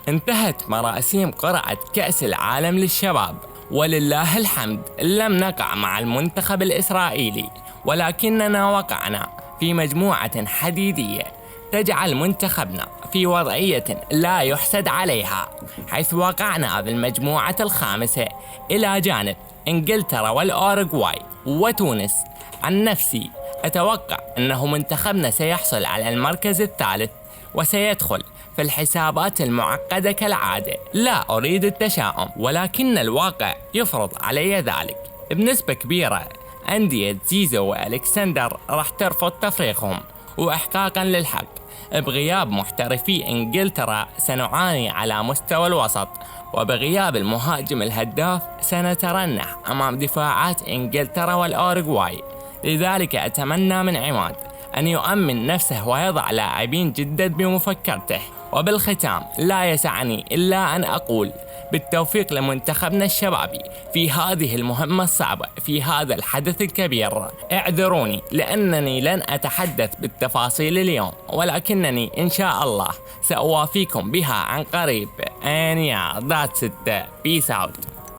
انتهت مراسيم قرعة كأس العالم للشباب، ولله الحمد لم نقع مع المنتخب الإسرائيلي، ولكننا وقعنا في مجموعة حديدية تجعل منتخبنا في وضعية لا يحسد عليها، حيث وقعنا بالمجموعة الخامسة إلى جانب إنجلترا والأوروغواي وتونس. عن نفسي أتوقع أنه منتخبنا سيحصل على المركز الثالث وسيدخل في الحسابات المعقدة كالعادة. لا أريد التشاؤم، ولكن الواقع يفرض علي ذلك. بنسبة كبيرة أندية زيزو وألكسندر راح ترفض تفريغهم، وإحقاقا للحق بغياب محترفي إنجلترا سنعاني على مستوى الوسط، وبغياب المهاجم الهداف سنترنح أمام دفاعات إنجلترا والأوروغواي. لذلك أتمنى من عماد أن يؤمن نفسه ويضع لاعبين جدد بمفكرته. وبالختام لا يسعني إلا أن أقول بالتوفيق لمنتخبنا الشبابي في هذه المهمة الصعبة في هذا الحدث الكبير. اعذروني لأنني لن أتحدث بالتفاصيل اليوم، ولكنني إن شاء الله سأوافيكم بها عن قريب. And yeah, that's it. Peace out.